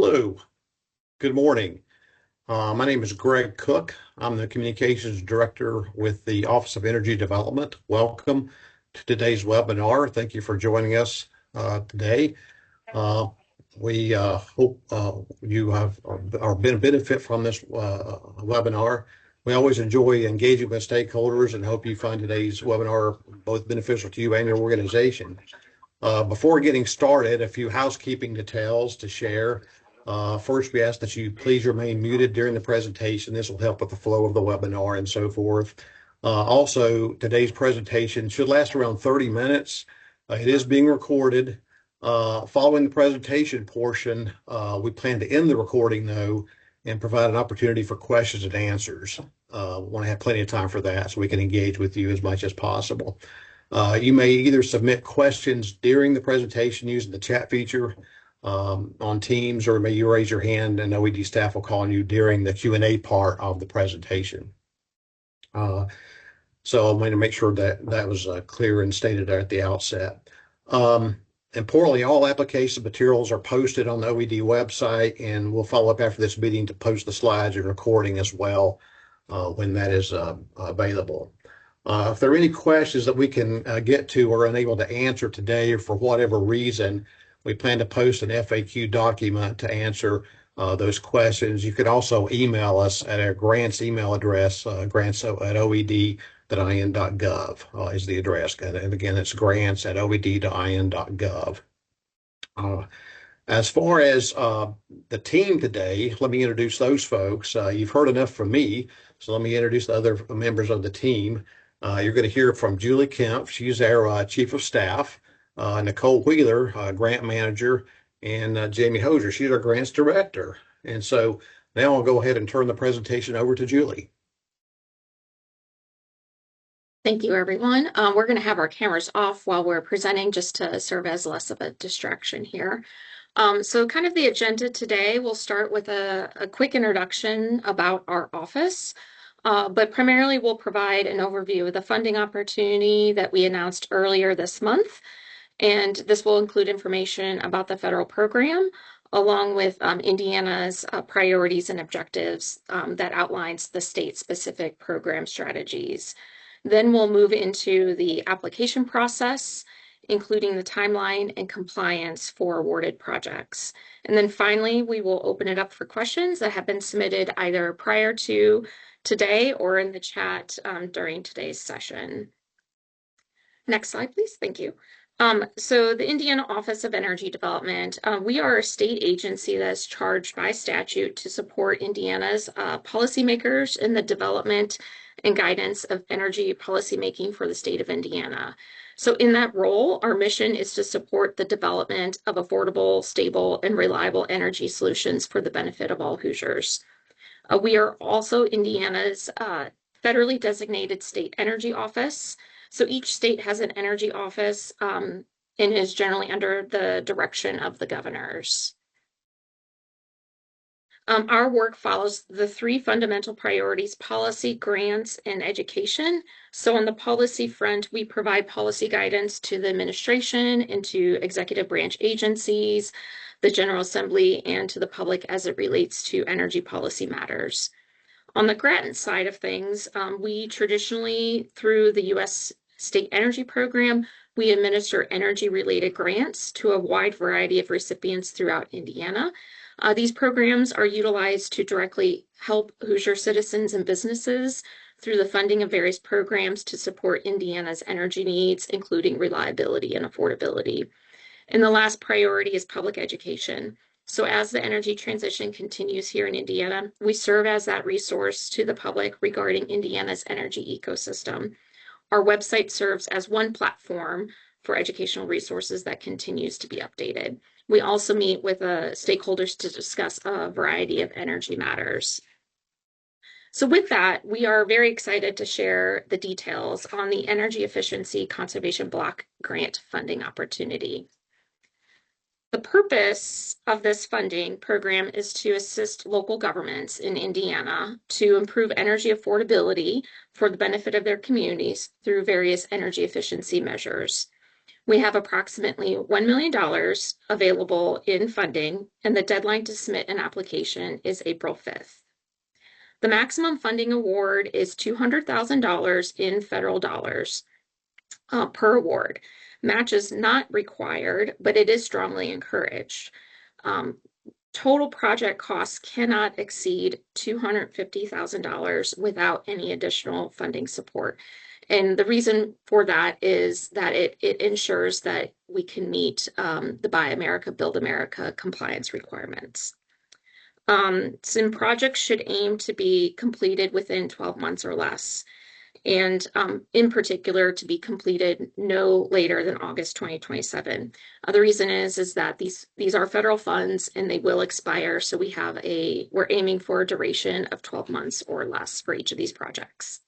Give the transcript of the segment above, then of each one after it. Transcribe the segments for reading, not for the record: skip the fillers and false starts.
Hello, good morning. My name is Greg Cook. I'm the Communications Director with the Office of Energy Development. Welcome to today's webinar. Thank you for joining us today. We hope you have been a benefit from this webinar. We always enjoy engaging with stakeholders and hope you find today's webinar both beneficial to you and your organization. Before getting started, a few housekeeping details to share. First, we ask that you please remain muted during the presentation. This will help with the flow of the webinar and so forth. Also, today's presentation should last around 30 minutes. It is being recorded. Following the presentation portion, we plan to end the recording, though, and provide an opportunity for questions and answers. We want to have plenty of time for that so we can engage with you as much as possible. You may either submit questions during the presentation using the chat feature on Teams, or may you raise your hand and OED staff will call on you during the Q&A part of the presentation. So I want to make sure that that was clear and stated there at the outset. Importantly, all application materials are posted on the OED website, and we'll follow up after this meeting to post the slides and recording as well when that is available. If there are any questions that we can get to or unable to answer today, or for whatever reason, we plan to post an FAQ document to answer those questions. You can also email us at our grants email address, grants@oed.in.gov is the address. And again, it's grants@oed.in.gov. As far as the team today, let me introduce those folks. You've heard enough from me, so let me introduce the other members of the team. You're going to hear from Julie Kemp. She's our Chief of Staff. Nicole Wheeler, Grant Manager, and Jamie Hosier. She's our Grants Director. And so now I'll go ahead and turn the presentation over to Julie. Thank you, everyone. We're going to have our cameras off while we're presenting just to serve as less of a distraction here. So kind of the agenda today, we'll start with a quick introduction about our office. But primarily we'll provide an overview of the funding opportunity that we announced earlier this month. And this will include information about the federal program, along with Indiana's priorities and objectives that outlines the state-specific program strategies. Then we'll move into the application process, including the timeline and compliance for awarded projects. And then finally, we will open it up for questions that have been submitted either prior to today or in the chat during today's session. Next slide, please. Thank you. So the Indiana Office of Energy Development, we are a state agency that's charged by statute to support Indiana's policymakers in the development and guidance of energy policymaking for the state of Indiana. So in that role, our mission is to support the development of affordable, stable, and reliable energy solutions for the benefit of all Hoosiers. We are also Indiana's federally designated state energy office. So each state has an energy office and is generally under the direction of the governors. Our work follows the three fundamental priorities: policy, grants, and education. So on the policy front, we provide policy guidance to the administration and to executive branch agencies, the General Assembly, and to the public as it relates to energy policy matters. On the grant side of things, we traditionally, through the U.S. State Energy Program, we administer energy-related grants to a wide variety of recipients throughout Indiana. These programs are utilized to directly help Hoosier citizens and businesses through the funding of various programs to support Indiana's energy needs, including reliability and affordability. And the last priority is public education. So as the energy transition continues here in Indiana, we serve as that resource to the public regarding Indiana's energy ecosystem. Our website serves as one platform for educational resources that continues to be updated. We also meet with stakeholders to discuss a variety of energy matters. So with that, we are very excited to share the details on the Energy Efficiency Conservation Block Grant funding opportunity. The purpose of this funding program is to assist local governments in Indiana to improve energy affordability for the benefit of their communities through various energy efficiency measures. We have approximately $1 million available in funding, and the deadline to submit an application is April 5th. The maximum funding award is $200,000 in federal dollars per award. Match is not required, but it is strongly encouraged. Total project costs cannot exceed $250,000 without any additional funding support. And the reason for that is that it ensures that we can meet the Buy America, Build America compliance requirements. Some projects should aim to be completed within 12 months or less, and in particular to be completed no later than August 2027. The reason is that these are federal funds and they will expire, so we're aiming for a duration of 12 months or less for each of these projects.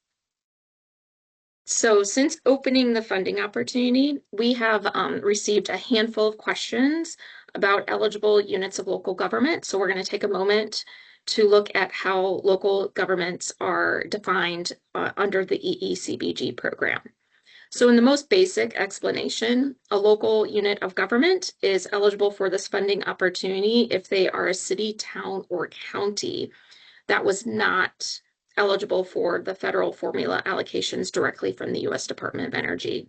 So since opening the funding opportunity, we have received a handful of questions about eligible units of local government. So we're going to take a moment to look at how local governments are defined under the EECBG program. So in the most basic explanation, a local unit of government is eligible for this funding opportunity if they are a city, town, or county that was not eligible for the federal formula allocations directly from the U.S. Department of Energy.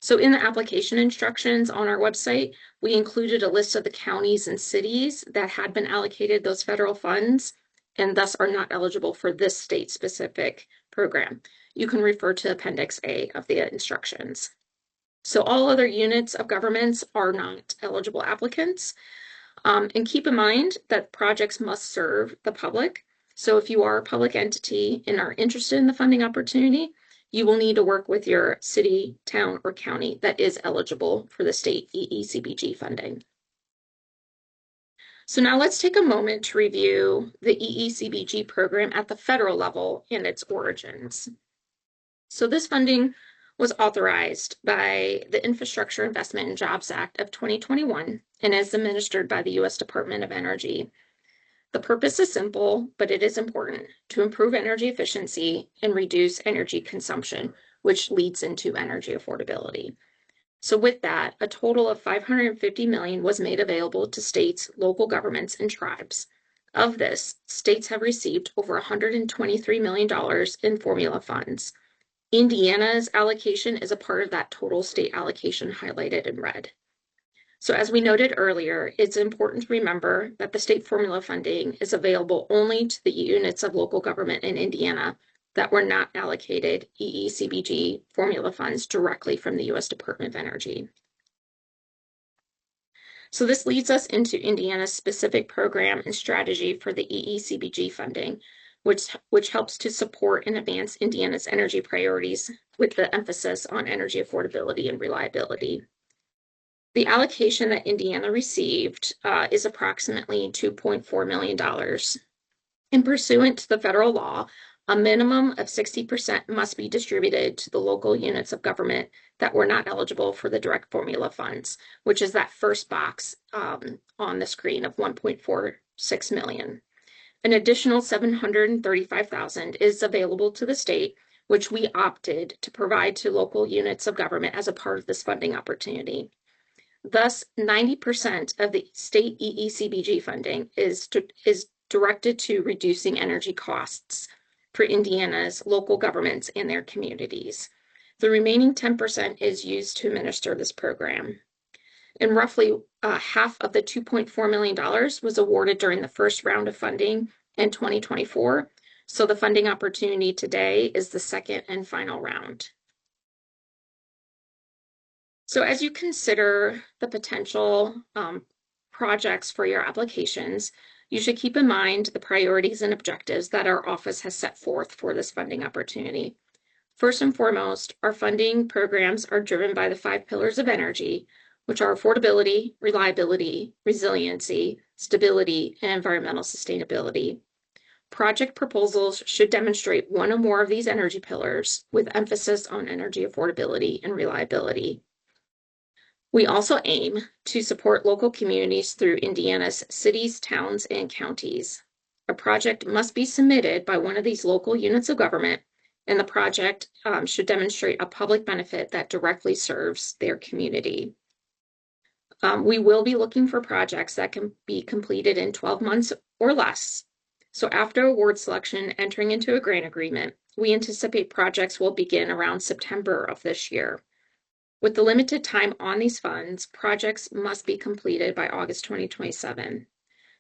So in the application instructions on our website, we included a list of the counties and cities that had been allocated those federal funds and thus are not eligible for this state-specific program. You can refer to Appendix A of the instructions. So all other units of governments are not eligible applicants. And keep in mind that projects must serve the public. So if you are a public entity and are interested in the funding opportunity, you will need to work with your city, town, or county that is eligible for the state EECBG funding. So now let's take a moment to review the EECBG program at the federal level and its origins. So this funding was authorized by the Infrastructure Investment and Jobs Act of 2021 and is administered by the U.S. Department of Energy. The purpose is simple, but it is important to improve energy efficiency and reduce energy consumption, which leads into energy affordability. So with that, a total of $550 million was made available to states, local governments, and tribes. Of this, states have received over $123 million in formula funds. Indiana's allocation is a part of that total state allocation highlighted in red. So as we noted earlier, it's important to remember that the state formula funding is available only to the units of local government in Indiana that were not allocated EECBG formula funds directly from the U.S. Department of Energy. So this leads us into Indiana's specific program and strategy for the EECBG funding, which helps to support and advance Indiana's energy priorities with the emphasis on energy affordability and reliability. The allocation that Indiana received is approximately $2.4 million. In pursuant to the federal law, a minimum of 60% must be distributed to the local units of government that were not eligible for the direct formula funds, which is that first box on the screen of $1.46 million. An additional $735,000 is available to the state, which we opted to provide to local units of government as a part of this funding opportunity. Thus, 90% of the state EECBG funding is directed to reducing energy costs for Indiana's local governments and their communities. The remaining 10% is used to administer this program. And roughly half of the $2.4 million was awarded during the first round of funding in 2024. So the funding opportunity today is the second and final round. So as you consider the potential projects for your applications, you should keep in mind the priorities and objectives that our office has set forth for this funding opportunity. First and foremost, our funding programs are driven by the 5 pillars of energy, which are affordability, reliability, resiliency, stability, and environmental sustainability. Project proposals should demonstrate one or more of these energy pillars with emphasis on energy affordability and reliability. We also aim to support local communities through Indiana's cities, towns, and counties. A project must be submitted by one of these local units of government and the project should demonstrate a public benefit that directly serves their community. We will be looking for projects that can be completed in 12 months or less. So after award selection, entering into a grant agreement, we anticipate projects will begin around September of this year. With the limited time on these funds, projects must be completed by August 2027.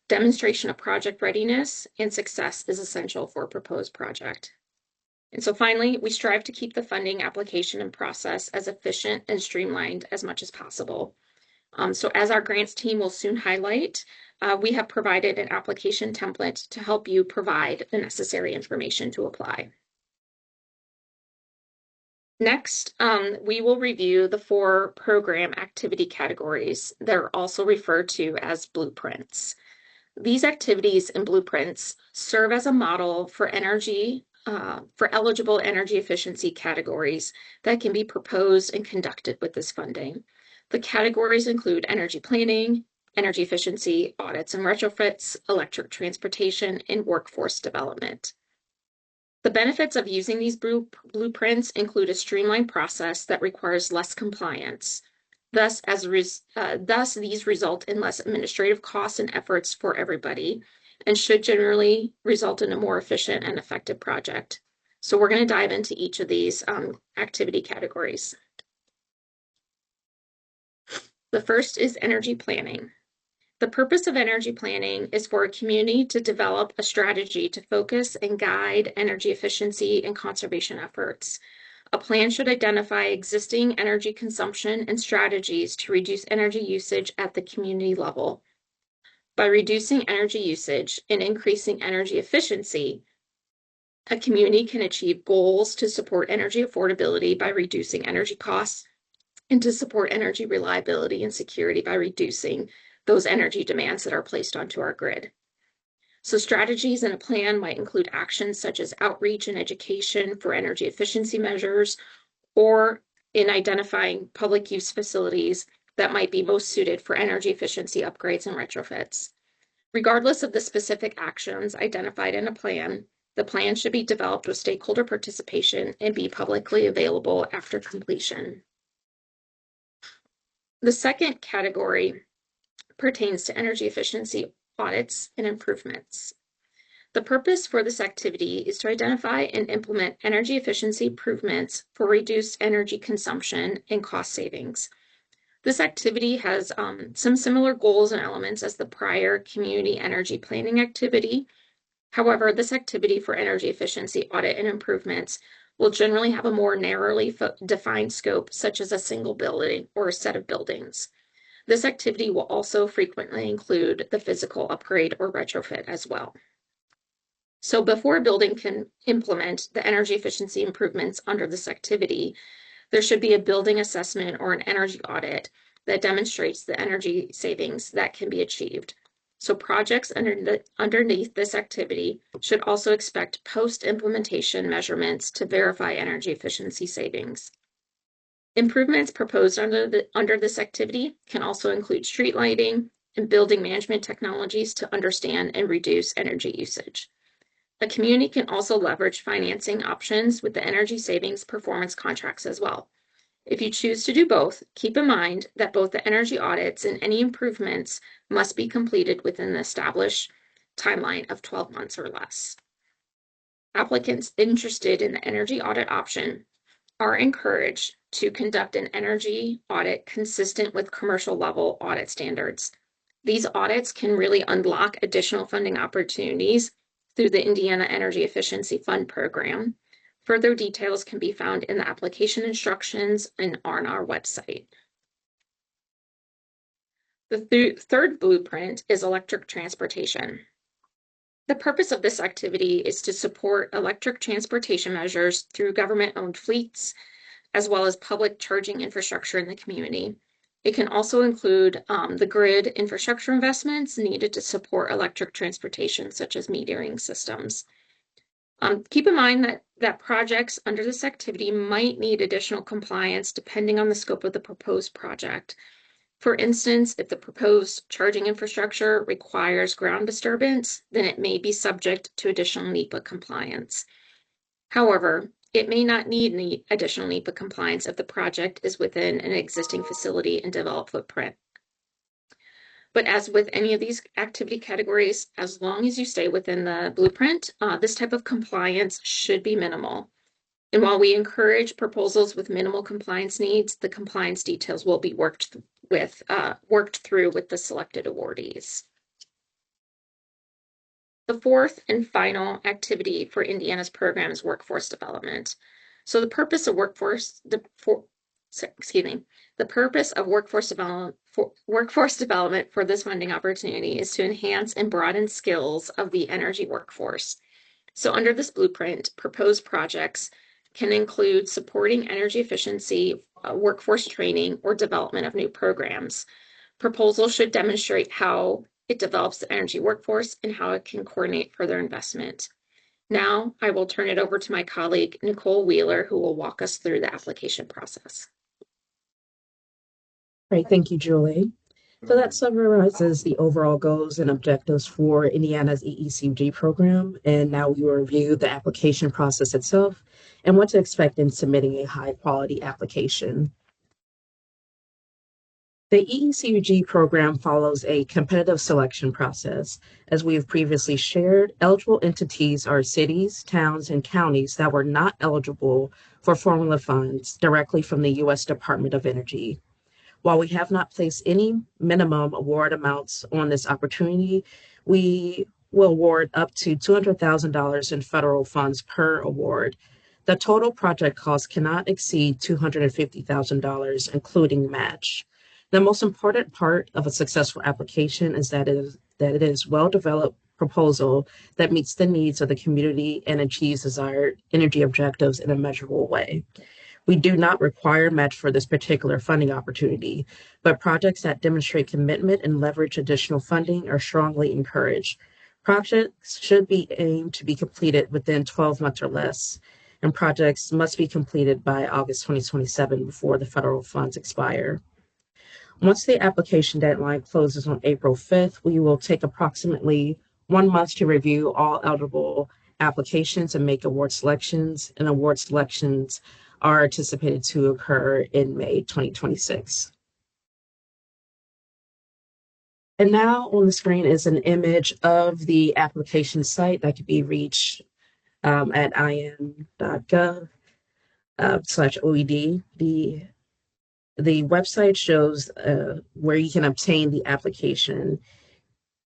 Demonstration of project readiness and success is essential for a proposed project. And so finally, we strive to keep the funding application and process as efficient and streamlined as much as possible. So as our grants team will soon highlight, we have provided an application template to help you provide the necessary information to apply. Next, we will review the 4 program activity categories that are also referred to as blueprints. These activities and blueprints serve as a model for eligible energy efficiency categories that can be proposed and conducted with this funding. The categories include energy planning, energy efficiency, audits and retrofits, electric transportation, and workforce development. The benefits of using these blueprints include a streamlined process that requires less compliance. Thus, these result in less administrative costs and efforts for everybody, and should generally result in a more efficient and effective project. So we're going to dive into each of these activity categories. The first is energy planning. The purpose of energy planning is for a community to develop a strategy to focus and guide energy efficiency and conservation efforts. A plan should identify existing energy consumption and strategies to reduce energy usage at the community level. By reducing energy usage and increasing energy efficiency, a community can achieve goals to support energy affordability by reducing energy costs, and to support energy reliability and security by reducing those energy demands that are placed onto our grid. So strategies in a plan might include actions such as outreach and education for energy efficiency measures, or in identifying public use facilities that might be most suited for energy efficiency upgrades and retrofits. Regardless of the specific actions identified in a plan, the plan should be developed with stakeholder participation and be publicly available after completion. The second category pertains to energy efficiency audits and improvements. The purpose for this activity is to identify and implement energy efficiency improvements for reduced energy consumption and cost savings. This activity has some similar goals and elements as the prior community energy planning activity. However, this activity for energy efficiency audit and improvements will generally have a more narrowly defined scope, such as a single building or a set of buildings. This activity will also frequently include the physical upgrade or retrofit as well. So before a building can implement the energy efficiency improvements under this activity, there should be a building assessment or an energy audit that demonstrates the energy savings that can be achieved. So projects underneath this activity should also expect post-implementation measurements to verify energy efficiency savings. Improvements proposed under this activity can also include street lighting and building management technologies to understand and reduce energy usage. The community can also leverage financing options with the energy savings performance contracts as well. If you choose to do both, keep in mind that both the energy audits and any improvements must be completed within the established timeline of 12 months or less. Applicants interested in the energy audit option are encouraged to conduct an energy audit consistent with commercial level audit standards. These audits can really unlock additional funding opportunities through the Indiana Energy Efficiency Fund program. Further details can be found in the application instructions and on our website. The third blueprint is electric transportation. The purpose of this activity is to support electric transportation measures through government-owned fleets, as well as public charging infrastructure in the community. It can also include the grid infrastructure investments needed to support electric transportation, such as metering systems. Keep in mind that projects under this activity might need additional compliance depending on the scope of the proposed project. For instance, if the proposed charging infrastructure requires ground disturbance, then it may be subject to additional NEPA compliance. However, It may not need any additional NEPA compliance if the project is within an existing facility and developed footprint. But as with any of these activity categories, as long as you stay within the blueprint, this type of compliance should be minimal. And while we encourage proposals with minimal compliance needs, the compliance details will be worked through with the selected awardees. The fourth and final activity for Indiana's program is workforce development. So the purpose of workforce development for this funding opportunity is to enhance and broaden skills of the energy workforce. So under this blueprint, proposed projects can include supporting energy efficiency, workforce training, or development of new programs. Proposals should demonstrate how it develops the energy workforce and how it can coordinate further investment. Now I will turn it over to my colleague, Nicole Wheeler, who will walk us through the application process. Great, thank you, Julie. So that summarizes the overall goals and objectives for Indiana's EECBG program. And now we will review the application process itself and what to expect in submitting a high quality application. The EECBG program follows a competitive selection process. As we have previously shared, eligible entities are cities, towns, and counties that were not eligible for formula funds directly from the U.S. Department of Energy. While we have not placed any minimum award amounts on this opportunity, we will award up to $200,000 in federal funds per award. The total project cost cannot exceed $250,000, including match. The most important part of a successful application is that it is well-developed proposal that meets the needs of the community and achieves desired energy objectives in a measurable way. We do not require match for this particular funding opportunity, but projects that demonstrate commitment and leverage additional funding are strongly encouraged. Projects should be aimed to be completed within 12 months or less, and projects must be completed by August 2027 before the federal funds expire. Once the application deadline closes on April 5th, we will take approximately 1 month to review all eligible applications and make award selections, and award selections are anticipated to occur in May 2026. And now on the screen is an image of the application site that can be reached at in.gov/OED. The website shows where you can obtain the application,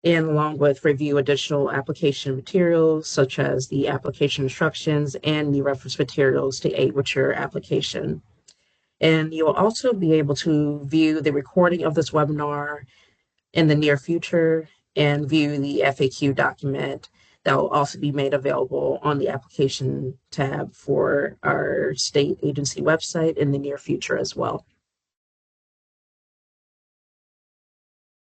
and along with review additional application materials such as the application instructions and the reference materials to aid with your application. And you'll also be able to view the recording of this webinar in the near future and view the FAQ document that will also be made available on the application tab for our state agency website in the near future as well.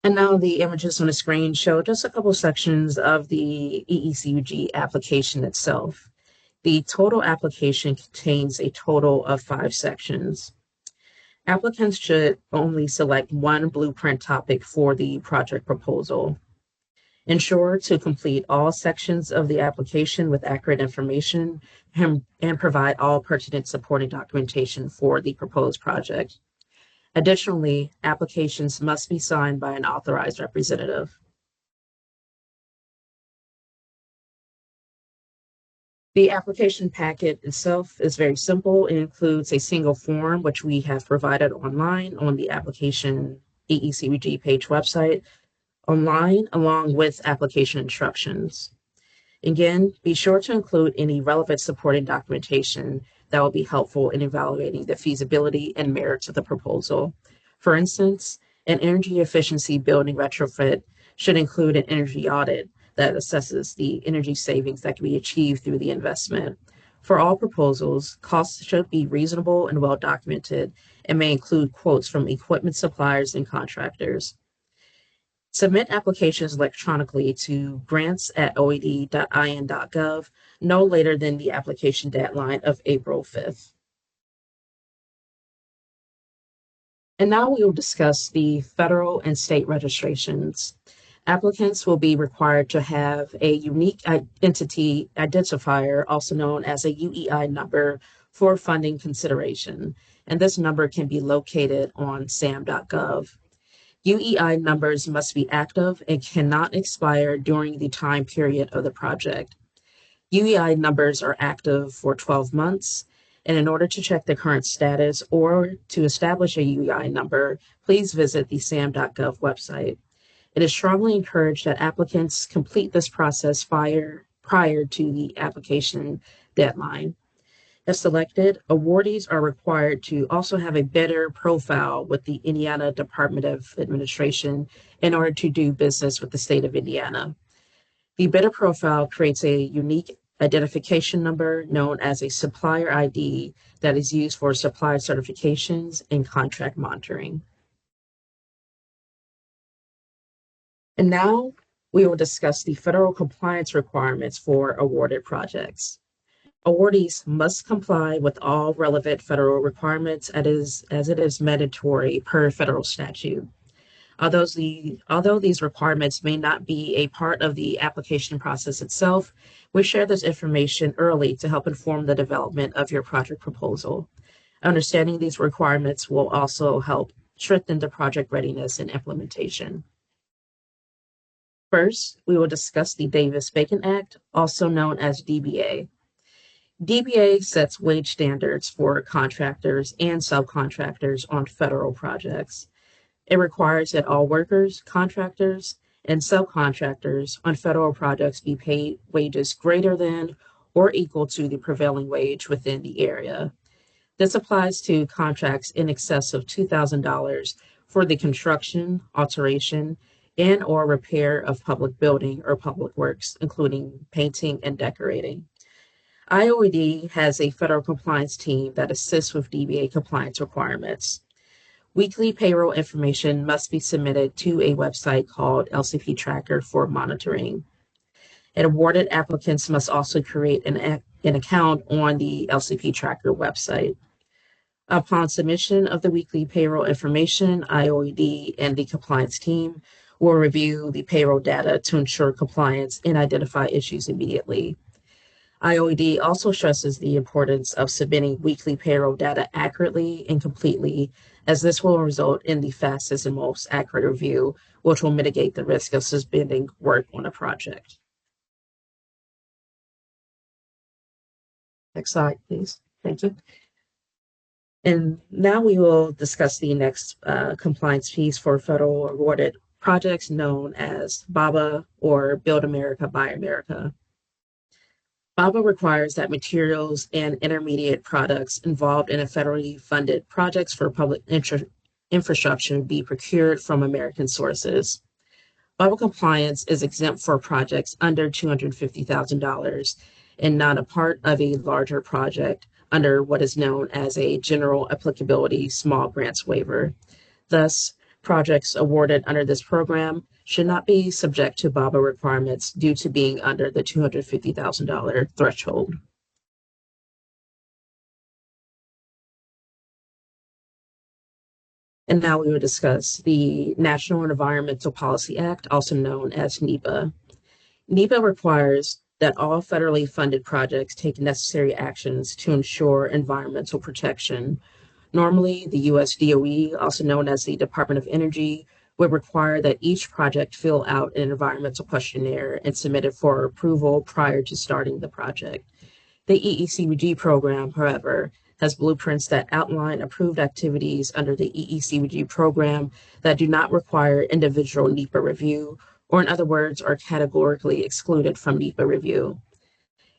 And now the images on the screen show just a couple sections of the EECBG application itself. The total application contains a total of 5 sections. Applicants should only select one blueprint topic for the project proposal. Ensure to complete all sections of the application with accurate information and provide all pertinent supporting documentation for the proposed project. Additionally, applications must be signed by an authorized representative. The application packet itself is very simple. It includes a single form, which we have provided online on the application EECBG page website, online, along with application instructions. Again, be sure to include any relevant supporting documentation that will be helpful in evaluating the feasibility and merits of the proposal. For instance, an energy efficiency building retrofit should include an energy audit that assesses the energy savings that can be achieved through the investment. For all proposals, costs should be reasonable and well documented and may include quotes from equipment suppliers and contractors. Submit applications electronically to grants@oed.in.gov no later than the application deadline of April 5th. And now we will discuss the federal and state registrations. Applicants will be required to have a unique entity identifier, also known as a UEI number, for funding consideration, and this number can be located on sam.gov. UEI numbers must be active and cannot expire during the time period of the project. UEI numbers are active for 12 months, and in order to check the current status or to establish a UEI number, please visit the sam.gov website. It is strongly encouraged that applicants complete this process prior to the application deadline. If selected, awardees are required to also have a bidder profile with the Indiana Department of Administration in order to do business with the state of Indiana. The bidder profile creates a unique identification number known as a supplier ID that is used for supplier certifications and contract monitoring. And now we will discuss the federal compliance requirements for awarded projects. Awardees must comply with all relevant federal requirements as it is mandatory per federal statute. Although these requirements may not be a part of the application process itself, we share this information early to help inform the development of your project proposal. Understanding these requirements will also help strengthen the project readiness and implementation. First, we will discuss the Davis-Bacon Act, also known as DBA. DBA sets wage standards for contractors and subcontractors on federal projects. It requires that all workers, contractors, and subcontractors on federal projects be paid wages greater than or equal to the prevailing wage within the area. This applies to contracts in excess of $2,000 for the construction, alteration, and or repair of public building or public works, including painting and decorating. IOED has a federal compliance team that assists with DBA compliance requirements. Weekly payroll information must be submitted to a website called LCP Tracker for monitoring. And awarded applicants must also create an account on the LCP Tracker website. Upon submission of the weekly payroll information, IOED and the compliance team will review the payroll data to ensure compliance and identify issues immediately. IOED also stresses the importance of submitting weekly payroll data accurately and completely, as this will result in the fastest and most accurate review, which will mitigate the risk of suspending work on a project. Next slide, please. Thank you. And now we will discuss the next compliance piece for federal awarded projects known as BABA, or Build America, Buy America. BABA requires that materials and intermediate products involved in a federally funded projects for public infrastructure be procured from American sources. BABA compliance is exempt for projects under $250,000 and not a part of a larger project under what is known as a general applicability small grants waiver. Thus, projects awarded under this program should not be subject to BABA requirements due to being under the $250,000 threshold. And now we will discuss the National Environmental Policy Act, also known as NEPA. NEPA requires that all federally funded projects take necessary actions to ensure environmental protection. Normally, the U.S. DOE, also known as the Department of Energy, would require that each project fill out an environmental questionnaire and submit it for approval prior to starting the project. The EECBG program, however, has blueprints that outline approved activities under the EECBG program that do not require individual NEPA review, or in other words, are categorically excluded from NEPA review.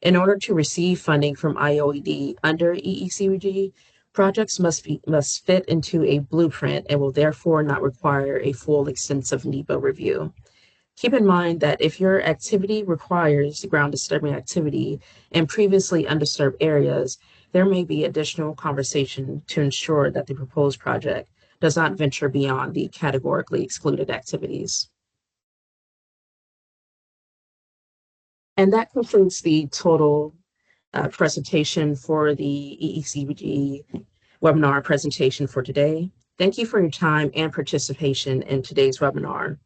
In order to receive funding from IOED under EECBG, projects must fit into a blueprint and will therefore not require a full extensive NEPA review. Keep in mind that if your activity requires ground disturbing activity in previously undisturbed areas, there may be additional conversation to ensure that the proposed project does not venture beyond the categorically excluded activities. And that concludes the total presentation for the EECBG webinar presentation for today. Thank you for your time and participation in today's webinar.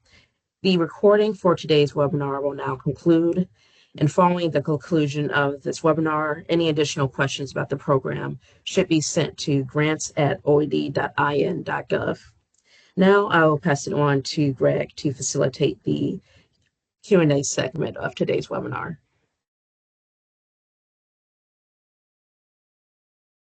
The recording for today's webinar will now conclude. And following the conclusion of this webinar, any additional questions about the program should be sent to grants@oed.in.gov. Now I will pass it on to Greg to facilitate the Q&A segment of today's webinar.